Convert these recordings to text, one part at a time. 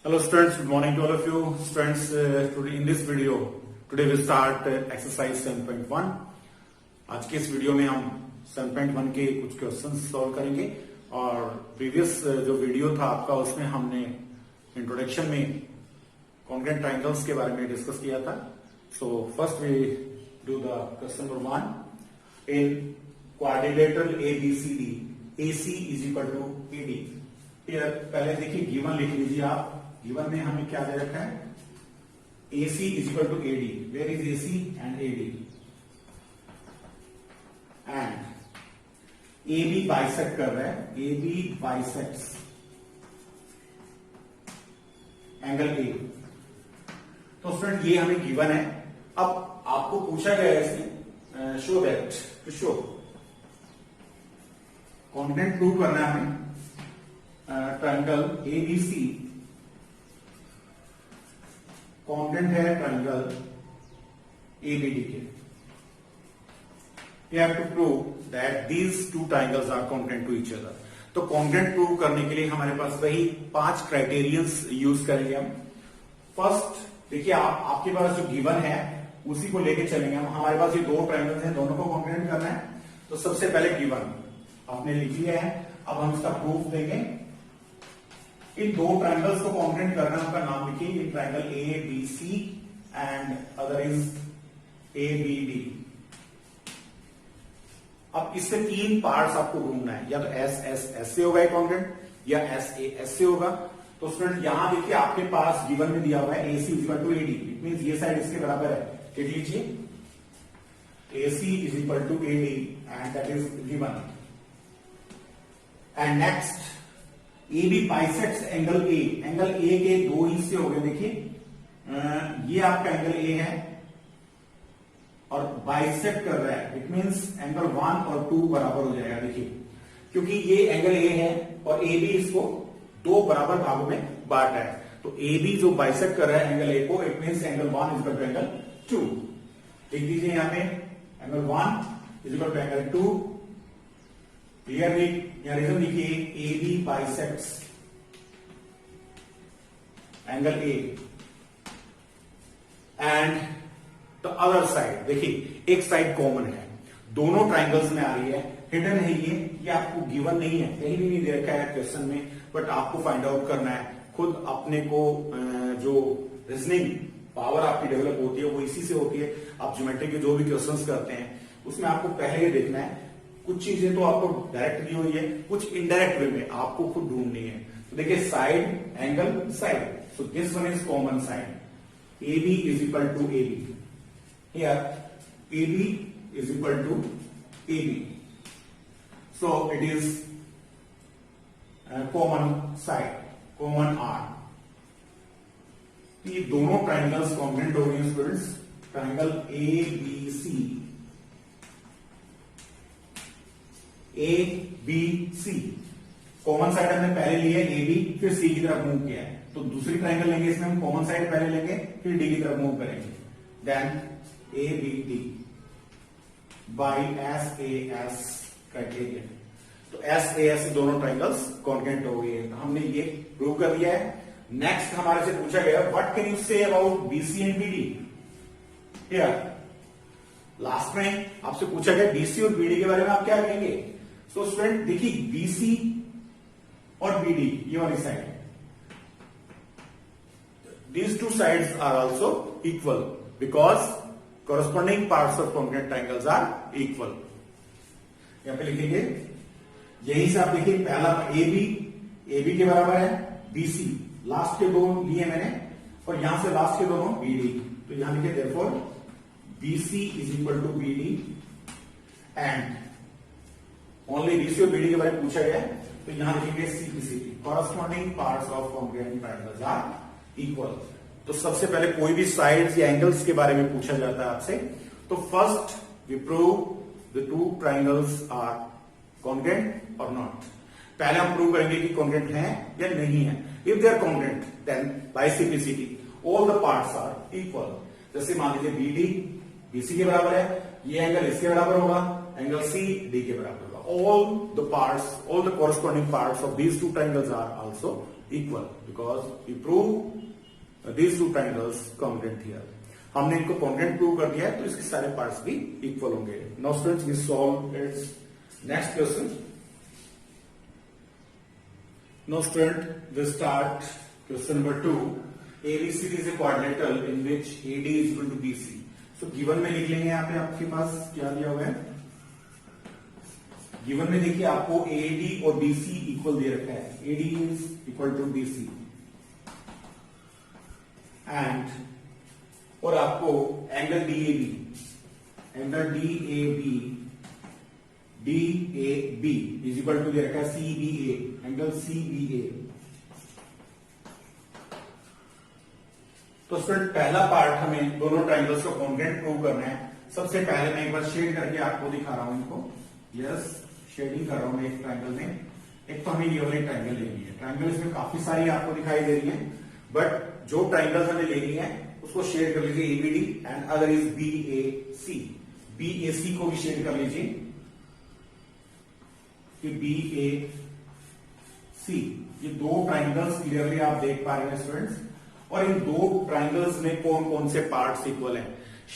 Hello students, good morning to all of you. Students, today in this video, today we start exercise 7.1. आज के इस video में हम 7.1 के कुछ क्वेश्चंस सॉल्व करेंगे और प्रीवियस जो वीडियो था आपका उसमें हमने इंट्रोडक्शन में कॉन्ग्रुएंट ट्रायंगल्स के बारे में डिस्कस किया था. So first we do the question number 1. In quadrilateral ABCD AC is equal to AD. पहले देखिए गिवन लिख लीजिए आप. गिवन में हमें क्या दे रखा है? AC is equal to AD. Where is AC and AD? And AB bisect कर रहा है. AB bisects angle A. तो स्टूडेंट ये हमें गिवन है. अब आपको पूछा गया है इसमें show that to show congruent prove करना है हमें ट्रायंगल ABC. कॉन्ग्रुएंट है ट्रायंगल ABD के. You have to prove that these two triangles are congruent to each other. तो कॉन्ग्रुएंट प्रूव करने के लिए हमारे पास वही 5 क्राइटेरियंस यूज करेंगे हम. फर्स्ट देखिए आपके पास जो गिवन है उसी को लेके चलेंगे हम. हमारे पास ये 2 ट्रायंगल्स हैं, दोनों को कॉन्ग्रुएंट करना है. तो सबसे पहले गिवन आपने लिख लिया है. अब हम इसका प्रूफ देंगे. इन 2 ट्रायंगल्स को कॉन्ग्रुएंट करना है. आपका नाम लिखिए. In triangle ABC and other is ABD. अब इससे 3 पार्ट्स आपको ढूंढना है. या तो S से होगा कॉन्ग्रुएंट या S से होगा. तो स्टूडेंट यहां देखिए आपके पास गिवन में दिया हुआ है AC is equal to AD. It means ये साइड इसके बराबर है. लिख लीजिए AC is equal to AD and that is given. And next AB bisects angle A. Angle A के 2 हिस्से हो गए. देखिए ये आपका एंगल A है और बाइसेक्ट कर रहा है. इट मींस एंगल 1 और 2 बराबर हो जाएगा. देखिए क्योंकि ये एंगल A है और AB इसको 2 बराबर भागों में बांटा है. तो AB जो बाइसेक्ट कर रहा है एंगल A को, it means angle 1 is equal to angle 2. लिख दीजिए यहां पे angle 1 is equal to angle 2. Clearly यहां रीजन लिखिए. AB bisects angle A and the other side. देखिए एक साइड कॉमन है, दोनों ट्राइंगल्स में आ रही है. हिडन है ये आपको गिवन नहीं है, कहीं भी नहीं दे रखा है क्वेश्चन में, बट आपको फाइंड आउट करना है. खुद अपने को जो रीजनिंग पावर आपकी डेवलप होती है वो इसी से होती है. आप ज्योमेट्री के जो भी क्वेश्चंस करते हैं उसमें आपको पहले ये देखना है. कुछ चीजें तो आपको डायरेक्ट दी हुई है, कुछ इनडायरेक्ट वे में आपको खुद ढूंढनी है. तो देखिए side angle side. So this one is common side. AB is equal to AB. Here AB is equal to AB. So it is a common side, common R. ये दोनों ट्राइंगल्स कॉन्ग्रुएंट हो गए students. Triangle ABC ABC common side हमने पहले लिया AB, फिर C की तरफ मूव किया है. तो दूसरी ट्राइंगल लेंगे, इसमें हम कॉमन साइड पहले लेंगे, फिर D की तरफ मूव करेंगे. Then ABD by SAS criterion. तो SAS दोनों ट्राइंगल्स कॉन्ग्रुएंट हो गए. हमने ये प्रूव कर दिया है. नेक्स्ट हमारे से पूछा गया what can you say about BC and BD. Here last में आपसे पूछा गया BC और BD के बारे में आप क्या कहेंगे. सो स्टूडेंट देखिए BC और BD ये वाली side, these two sides are also equal because corresponding parts of congruent triangles are equal. यहां पे लिखेंगे यही से आप देखिए पहला AB के बराबर है. BC लास्ट के 2 लिए मैंने और यहां से लास्ट के दोनों BD. तो यहां लिखे therefore BC is equal to BD and only BC और BD के बारे में पूछा गया है. तो यहां लिखेंगे CPCT. corresponding parts of congruent triangles are equal. तो सबसे पहले कोई भी साइड्स या एंगल्स के बारे में पूछा जाता है आपसे. तो first we prove the 2 triangles are congruent और नॉट. पहले हम प्रूव करेंगे कि कॉन्ग्रुएंट है या नहीं है. If they are congruent then by CPCT all the parts are equal. जैसे मान लीजिए BD BC के बराबर है, ये एंगल इसके बराबर होगा, एंगल C D के बराबर होगा. all the corresponding parts of these two triangles are also equal because we prove these two triangles congruent here. हमने इनको कॉन्ग्रुएंट प्रूव कर दिया है तो इसके सारे पार्ट्स भी इक्वल होंगे. Now students we solve its next question. Now student we start question number 2. ABCD is a quadrilateral in which AD is equal to BC. So given में लिख लेंगे. यहाँ पे आपके पास क्या दिया हुआ है. गिवन में देखिए आपको AD और BC इक्वल दे रखा है. AD is equal to BC and और आपको angle DAB is equal to दे रखा है CBA. Angle CBA. तो स्टूडेंट पहला पार्ट हमें दोनों ट्राइंगल्स को कॉन्ग्रुएंट प्रूव करना है. सबसे पहले मैं एक बार शेड करके आपको दिखा रहा हूं इनको. यस, शेडिंग कर रहा हूं मैं एक ट्राइंगल में. एक तो हमें ये वाली ट्राइंगल लेनी है. ट्राइंगल इसमें काफी सारी आपको दिखाई दे रही है, बट जो ट्राइंगल हमें लेनी है उसको शेड कर लीजिए ABD and other is BAC. BAC को भी शेड कर लीजिए कि BAC. ये दो ट्राइंगल्स क्लियरली आप देख पा रहे हैं स्टूडेंट्स. और इन दो ट्राइंगल्स में कौन कौन से पार्ट्स इक्वल हैं.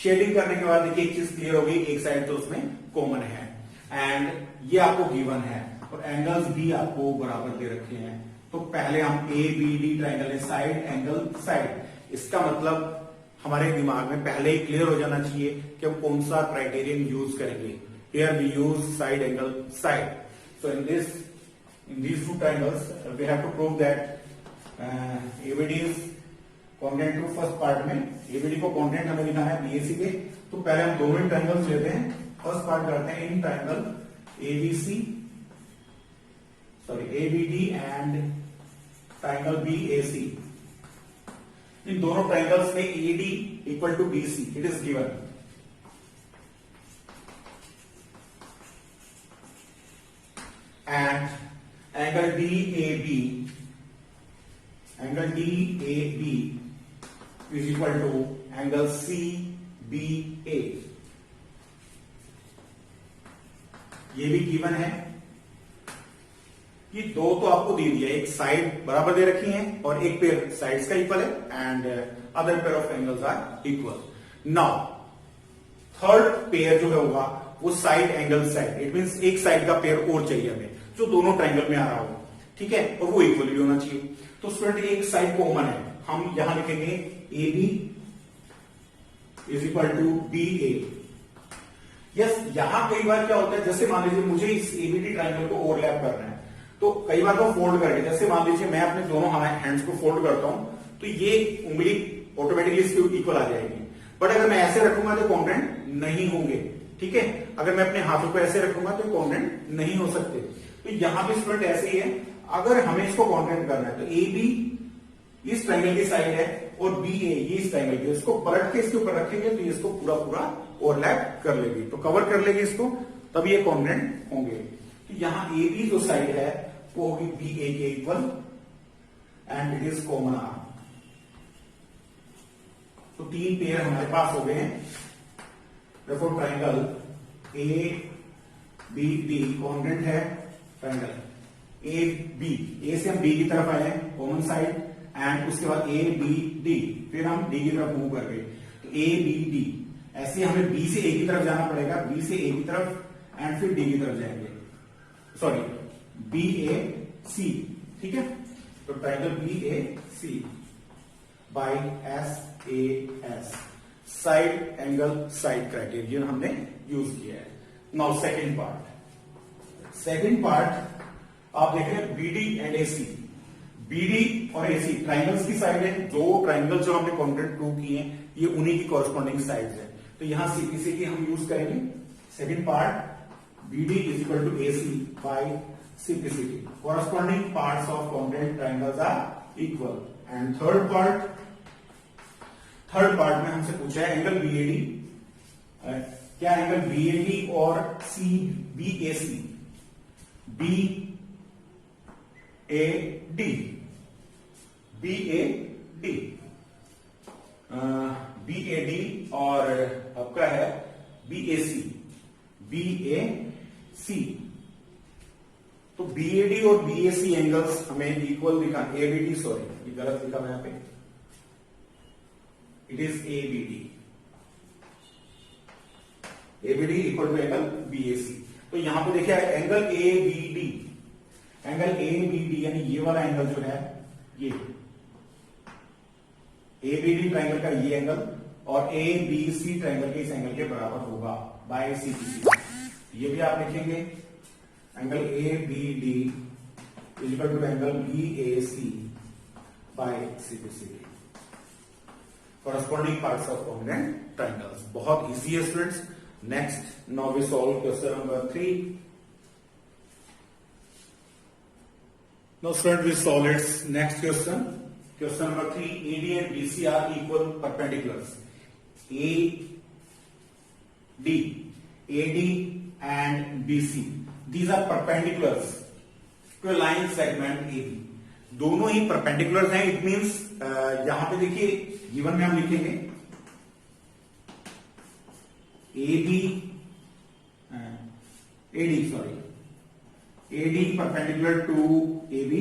शेडिंग करने के बाद देखिए एक चीज क्लियर होगी. एक साइड तो उसमें कॉमन है एंड ये आपको गिवन है और एंगल्स भी आपको बराबर दे रखे हैं. तो पहले हम ABD ट्राइंगल है साइड एंगल साइड. इसका मतलब हमारे दिमाग में पहले ही क्लियर हो जाना चाहिए कि हम कौन सा क्राइटेरियन यूज करेंगे. Here we use side angle side. So in these two triangles we have to prove that ABD is congruent to. First part में ABD को कॉन्ग्रुएंट हमें दिखाना है BAC के. तो पहले हम दोनों ही ट्राइंगल्स लेते हैं. फर्स्ट पार्ट करते हैं in triangle ABD and triangle BAC. इन दोनों ट्राइंगल्स में AD equal to BC it is given. And angle DAB is equal to angle CBA. ये भी गिवन है कि दो तो आपको दे दिया. एक साइड बराबर दे रखी है और एक पेयर साइड्स का इक्वल है and other pair of angles are equal. Now third pair जो है होगा वो side angle side. It means एक साइड का पेयर और चाहिए हमें जो दोनों ट्राइंगल में आ रहा हो. ठीक है, और वो इक्वल भी होना चाहिए. तो स्टूडेंट एक साइड कॉमन है. हम यहां लिखेंगे AB is equal to BA. Yes, यहां कई बार क्या होता है, जैसे मान लीजिए मुझे इस ABD ट्राइंगल को ओवरलैप करना है तो कई बार तो फोल्ड करके, जैसे मान लीजिए मैं अपने दोनों हैंड्स को फोल्ड करता हूं तो ये उंगली ऑटोमेटिकली इसके इक्वल आ जाएगी. बट अगर मैं ऐसे रखूंगा तो कॉन्ग्रुएंट नहीं होंगे. ठीक है, अगर मैं अपने हाथों को ऐसे रखूंगा तो कॉन्ग्रुएंट नहीं हो सकते. तो यहां भी स्टूडेंट ऐसे ही है. अगर हमें इसको कॉन्ग्रुएंट करना है तो AB इस ट्राइंगल की साइड है और BA ये इस ट्राइंगल की. इसको पलट के इसके ऊपर रखेंगे तो इसको पूरा ओवरलैप कर लेगी, तो कवर कर लेगी इसको, तब ये कॉन्ग्रुएंट होंगे. तो यहां AB जो साइड है वो होगी BA के equal and it is common arm. तो तीन पेयर हमारे पास हो गए हैं. देखो ट्राइंगल ABD कॉन्ग्रुएंट है. ट्राइंगल AB, A से हम B की तरफ आए हैं कॉमन साइड एंड उसके बाद ABD, फिर हम D की तरफ मूव कर गए तो ABD. ऐसे हमें B से A की तरफ जाना पड़ेगा, B से A की तरफ एंड फिर D की तरफ जाएंगे. Sorry, BAC. ठीक है, तो triangle BAC by SAS side angle side criterion हमने यूज किया है. नाउ सेकेंड पार्ट आप देख रहे हैं BD एंड AC. BD और AC ट्राइंगल्स की साइड है. दो ट्राइंगल जो हमने कॉन्ग्रुएंट प्रूव किए हैं ये उन्हीं की कॉरेस्पॉन्डिंग साइड्स है. तो यहां CPC की हम यूज करेंगे. Second part BD is equal to AC by CPC. Corresponding parts of congruent triangles are equal. And third part में हमसे पूछा है एंगल BAD. क्या एंगल BAD और BAC BAD और आपका है BAC तो बीएडी और बीएसी एंगल्स हमें इक्वल दिखा, एबीडी सॉरी ये गलत लिखा हुआ यहाँ पे, it is ABD, ABD equal to angle BAC. तो यहां पे देखिए एंगल एबीडी, एंगल एबीडी यानी ये वाला एंगल जो है ये एबीडी ट्रायंगल का ये एंगल और एबीसी ट्रायंगल के इस एंगल के बराबर होगा बाय सीबीसी। ये भी आप लिखेंगे angle ABD is equal to angle BAC by CBC, corresponding parts of congruent triangles। बहुत इजी है students. Next now we solve question number 3। Now student we solve its next question. Question number 3, AD and BC are equal perpendiculars। AD and BC these are perpendiculars to a line segment AB। दोनों ही perpendicular हैं। It means यहां पे देखिए given में हम लिखेंगे AD perpendicular to AB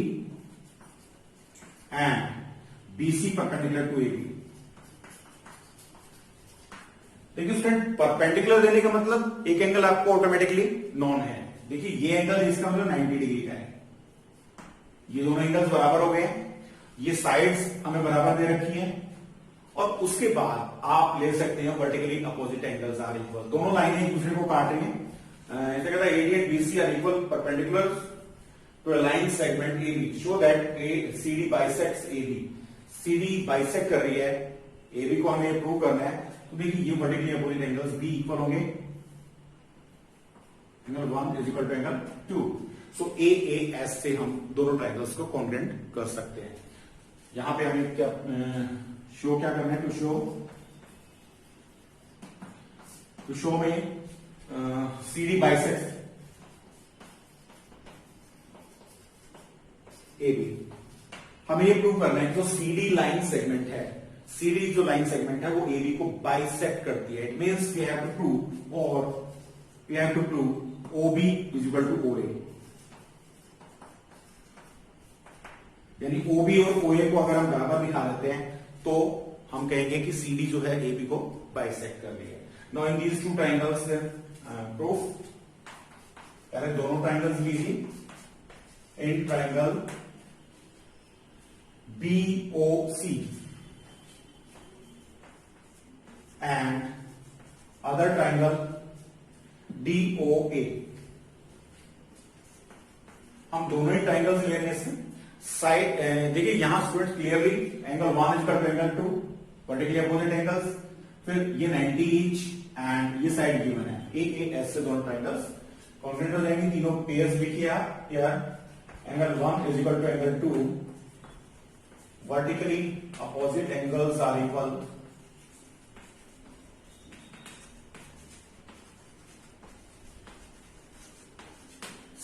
and BC perpendicular to AB। देखिए student perpendicular देने का मतलब एक एंगल आपको ऑटोमेटिकली नॉन है। देखिए ये एंगल इसका मतलब 90 डिग्री का है, ये दोनों एंगल्स बराबर हो गए, ये साइड्स हमें बराबर दे रखी हैं और उसके बाद आप ले सकते हैं vertically opposite angles are equal. दोनों लाइनें एक दूसरे को काट रही हैं। ऐसा कहता है AD and BC are equal perpendicular to a line segment AB show that CD bisects AB. CD bisect कर रही है एबी को, हमें प्रूव करना है। तो देखिए ये vertically opposite angles be equal होंगे angle 1 is equal to angle 2। So AAS से हम दोनों ट्रायंगल्स को कॉन्ग्रुएंट कर सकते हैं। यहां पे हमें क्या शो क्या करना है, टू शो में CD बाइसेक्ट्स AB। हमें ये प्रूव करना है जो CD लाइन सेगमेंट है, CD जो लाइन सेगमेंट है वो AB को बाइसेक्ट करती है। It means we have to prove OB is equal to OA। यानी OB और OA को अगर हम बराबर दिखा देते हैं तो हम कहेंगे कि CD जो है AB को बाइसेक्ट कर रही है। Now in these two triangles proof, पहले दोनों ट्रायंगल्स लीजिए। In triangle BOC and other triangle DOA, हम दोनों ही ट्रायंगल्स ले रहे हैं इसमें। साइड देखिए यहां student clearly angle 1 is equal to angle 2 vertically opposite angles, फिर ये 90 ईच एंड ये साइड गिवन है। AAS से दोनों ट्रायंगल्स कॉन्ग्रुएंट हो जाएंगे। तीनों पेयर्स लिखिए आप यार। Angle 1 is equal to angle 2 vertically opposite angles are equal.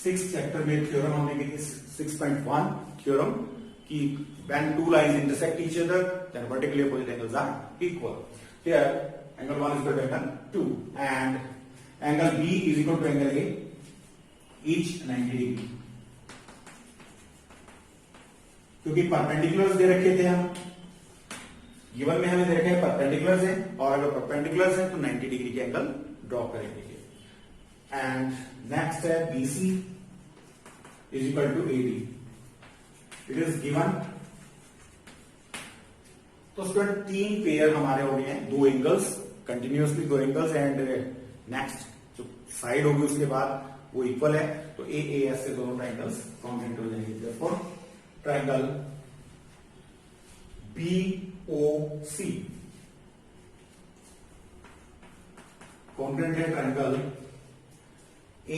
Six chapter में थ्योरम हमने की थी 6.1 थ्योरम कि when two lines intersect each other then vertically opposite angles are equal। Here angle 1 is equal to angle 2 and angle B is equal to angle A, each 90 degree। क्योंकि perpendiculars दे रखे थे हम, given में हमें दे रखे हैं perpendiculars है और अगर परपेंडिकुलर्स है तो 90 डिग्री के एंगल ड्रॉ करेंगे। एंड नेक्स्ट है BC is equal to AD, it is given। तो स्टूडेंट तीन पेयर हमारे हो गए हैं, दो एंगल्स कंटिन्यूअसली, दो एंगल्स एंड नेक्स्ट जो साइड होगी उसके बाद वो इक्वल है। तो AAS से दोनों ट्रायंगल्स कॉन्ग्रुएंट हो जाएंगे। therefore ट्रायंगल BOC कॉन्ग्रुएंट है ट्रायंगल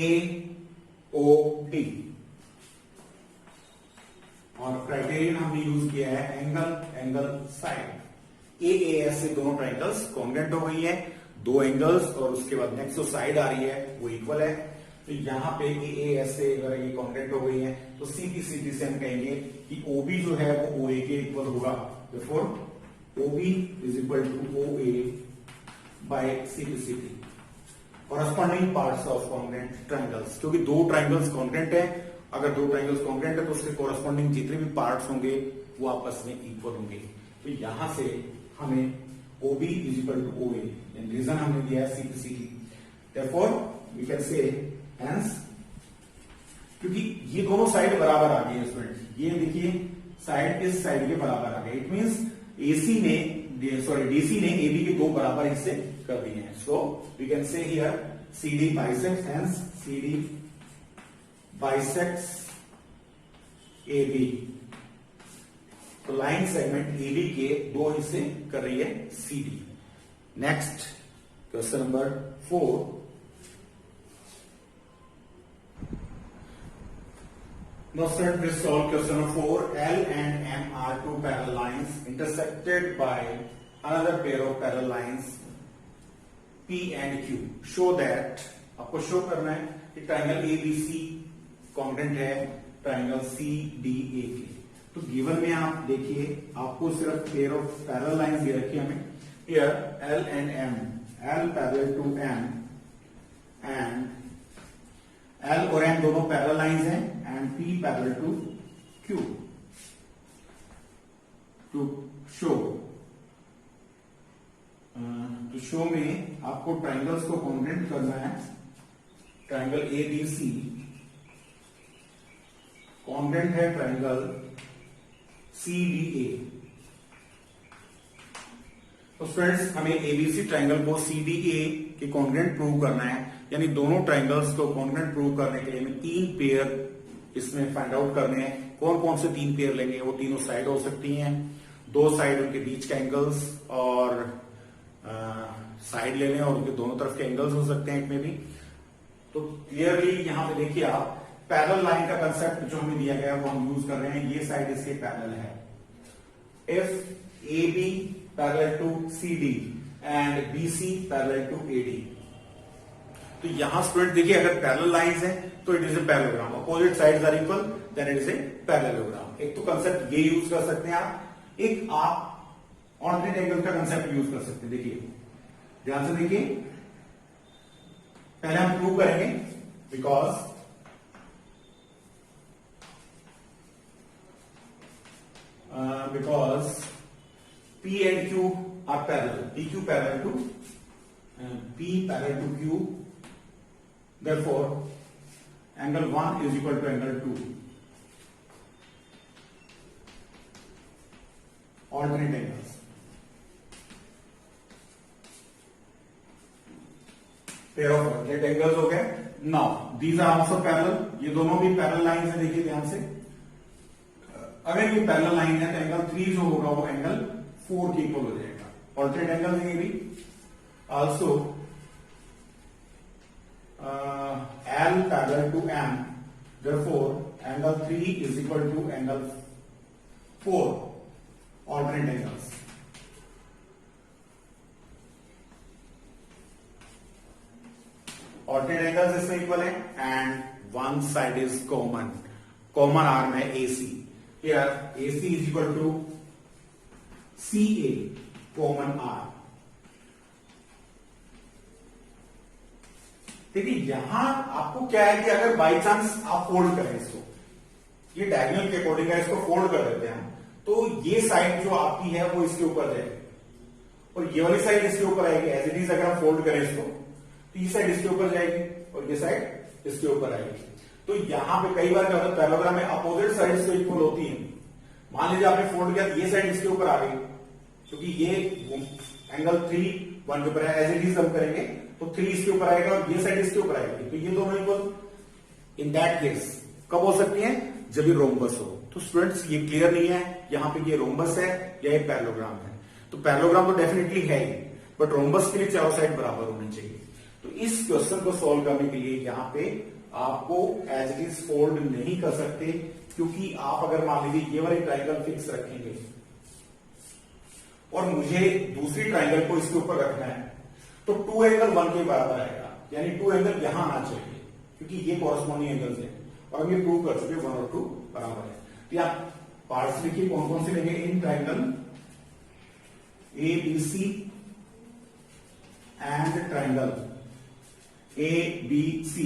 AOD और क्राइटेरियन हमने यूज किया है एंगल साइड। AAS से दोनों ट्रायंगल्स कॉन्ग्रुएंट हो गई है, दो एंगल्स और उसके बाद नेक्स्ट जो साइड आ रही है वो इक्वल है। तो यहां पे AAS से अगर ये कॉन्ग्रुएंट हो गई है तो CPCT से हम कहेंगे कि OB जो है वो OA के इक्वल होगा। therefore OB is equal to OA by CPCT। Corresponding parts of congruent triangles, क्योंकि दो ट्रायंगल्स कॉन्ग्रुएंट है अगर दो ट्राइंगल्स कॉन्ग्रुएंट है तो उसके कोरस्पॉन्डिंग जितने भी पार्ट्स होंगे वो आपस में इक्वल होंगे। तो यहां से हमें OB is equal to OA, reason हमने दिया है CPCD, therefore we can say hence, क्योंकि ये दोनों साइड बराबर आ गई है स्टूडेंट, ये देखिए साइड इस साइड के बराबर आ गए, इट मींस DC ने AB के दो बराबर हिस्से कर दिए हैं। So we can say here CD bisects, hence CD bisects AB, तो लाइन सेगमेंट AB के दो हिस्से कर रही है CD। Next question number 4, now student please solve question number 4. L and M are two parallel lines intersected by another pair of parallel lines P and Q. Show that, आपको show करना है कि ट्राइंगल ABC कॉन्ग्रुएंट है triangle CDA के। तो given में आप देखिए आपको सिर्फ पेयर ऑफ पैरेलल लाइंस दे रखी है हमें, here L and M, L parallel to M and L और M दोनों पैरेलल लाइंस हैं and P parallel to Q। To show में आपको ट्राइंगल्स को कॉन्ग्रुएंट करना है। ट्राइंगल ABC कॉन्ग्रुएंट है ट्राइंगल CDA। तो फ्रेंड्स हमें ABC ट्राइंगल को CDA के कॉन्ग्रुएंट प्रूव करना है, यानी दोनों ट्राइंगल्स को कॉन्ग्रुएंट प्रूव करने के लिए हमें तीन पेयर इसमें फाइंड आउट करने हैं। कौन कौन से तीन पेयर लेंगे? वो तीनों साइड हो सकती हैं, दो साइड उनके बीच के एंगल्स, और साइड ले लें और उनके दोनों तरफ के एंगल्स हो सकते हैं में भी। तो क्लियरली यहां पे देखिए आप पैरेलल लाइन का कंसेप्ट जो हमें दिया गया है वो हम यूज कर रहे हैं। ये साइड इसके पैरेलल है, if AB parallel to CD and BC parallel to AD। तो यहां स्टूडेंट देखिए अगर पैरेलल लाइंस हैं तो it is a parallelogram, opposite sides are equal then it is a parallelogram. एक तो कंसेप्ट ये यूज कर सकते हैं आप, एक आप ऑल्टरनेट एंगल का कंसेप्ट यूज कर सकते हैं। देखिए ध्यान से देखिए, पहले हम प्रूव करेंगे because P and Q are parallel, PQ parallel to P parallel to Q, therefore angle 1 is equal to angle 2, alternate angles, pair of alternate angles हो गए। Now these are also parallel, ये दोनों भी parallel line है। देखिए ध्यान से, अगर ये पैरेलल लाइन है तो एंगल 3 जो होगा वो एंगल 4 के इक्वल हो जाएगा। ऑल्टरनेट एंगल है ये भी। Also L parallel to M, therefore angle 3 is equal to angle 4, alternate angles. Alternate angles इसमें इक्वल है and one side is common, common arm है AC। Here AC is equal to CA, common arm। देखिए यहां आपको क्या है कि अगर बाई चांस आप फोल्ड करें इसको, ये डायगोनल के अकॉर्डिंग है, इसको फोल्ड कर देते हैं हम, तो ये साइड जो आपकी है वो इसके ऊपर जाएगी और ये वाली साइड इसके ऊपर आएगी। एज इट इज अगर हम फोल्ड करें इसको तो ये साइड इसके ऊपर जाएगी और ये साइड इसके ऊपर आएगी। तो यहां पे कई बार क्या होता है पैरेललोग्राम में अपोजिट साइड्स तो इक्वल होती हैं। मान लीजिए आपने फोल्ड किया, ये साइड इसके ऊपर आ गई क्योंकि ये एंगल 3 1 के ऊपर है। एज इट इज हम करेंगे तो 3 इसके ऊपर आएगा और ये साइड इसके ऊपर आएगी, तो ये दोनों इक्वल। इन दैट केस कब हो सकती है? जब ये रोम्बस हो। तो स्टूडेंट्स ये क्लियर नहीं है यहां पे ये रोम्बस है या ये पैरेललोग्राम है। तो पैरेललोग्राम तो डेफिनेटली है ही, बट रोम्बस के लिए चारों साइड बराबर होनी चाहिए। तो इस क्वेश्चन को सॉल्व करने के लिए यहां पे आपको एज इट इज फोल्ड नहीं कर सकते, क्योंकि आप अगर मान लीजिए ये वाली ट्राइंगल फिक्स रखेंगे और मुझे दूसरी ट्राइंगल को इसके ऊपर रखना है तो 2 एंगल 1 के बराबर आएगा, यानी 2 एंगल यहां आना चाहिए क्योंकि ये कॉरस्पॉन्डिंग एंगल्स हैं और हम ये प्रूव कर चुके 1 और 2 बराबर है। तो यहां पार्ट्स लिखिए कौन कौन से लेंगे in triangle ABC and triangle ABC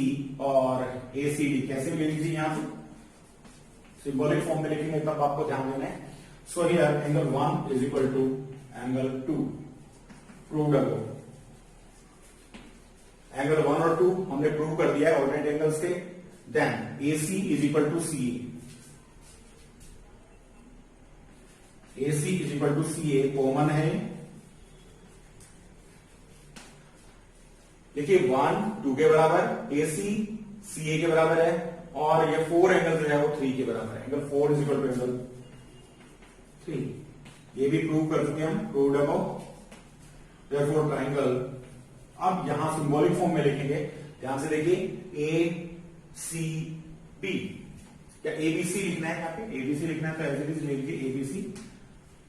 और ACD। कैसे ले लीजिए यहां से सिंबॉलिक फॉर्म में लिखेंगे तब आपको ध्यान देना है. So here angle 1 is equal to angle 2 proved above. Angle 1 और 2 हमने प्रूव कर दिया है ऑल्टरनेट एंगल्स के. Then AC is equal to CA. AC is equal to CA common है. देखिए 1 2 के बराबर, AC CA के बराबर है, और ये 4 एंगल जो है वो 3 के बराबर है. Angle 4 is equal to angle 3. ये भी प्रूव कर चुके हम, प्रूव्ड अबव. Therefore triangle. अब यहां सिंबॉलिक फॉर्म में लिखेंगे. ध्यान से देखिए ACB. क्या ABC लिखना है? यहाँ पे ABC लिखना है तो एज इट इज लिखिए ABC.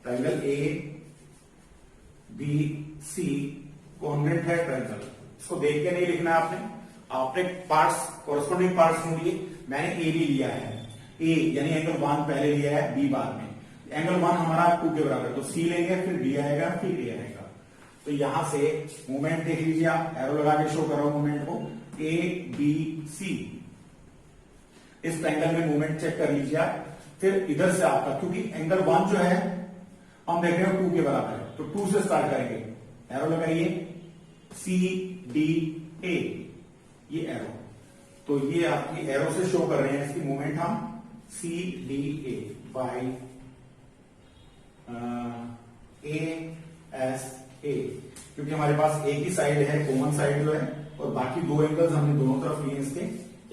ट्रायंगल ABC कॉन्ग्रुएंट है ट्रायंगल. इसको देख के नहीं लिखना है आपने पार्ट्स, कॉरेस्पॉन्डिंग पार्ट्स ढूंढिए. मैंने AB लिया है, A यानी एंगल 1 पहले लिया है, B बाद में. एंगल 1 हमारा 2 के बराबर, तो C लेंगे, फिर B आएगा, फिर A आएगा. तो यहां से मूवमेंट देख लीजिए आप, एरो लगा के शो कर रहा हूं मूवमेंट को. ABC इस ट्रायंगल में मूवमेंट चेक कर लीजिए आप. फिर इधर से आपका, क्योंकि एंगल 1 जो है हम देख रहे हैं 2 के बराबर है, तो 2 से स्टार्ट करेंगे. एरो लगाइए CDA, ये एरो. तो ये आपकी एरो से शो कर रहे हैं इसकी मूवमेंट हम. CDA बाई ASA, क्योंकि हमारे पास एक ही साइड है, कॉमन साइड जो है, और बाकी 2 एंगल्स हमने दोनों तरफ लिए इसके.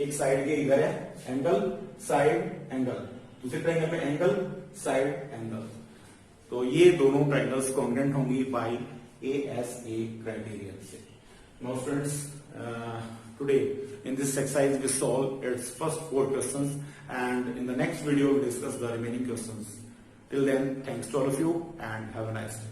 एक साइड के इधर है एंगल, साइड एंगल, दूसरे ट्रायंगल में एंगल, साइड एंगल. तो ये दोनों ट्रायंगल्स कॉन्ग्रुएंट होंगी बाई ASA क्राइटेरिया से. Now students, today in this exercise we solve its first 4 questions, and in the next video we discuss the remaining questions. Till then, thanks to all of you and have a nice day.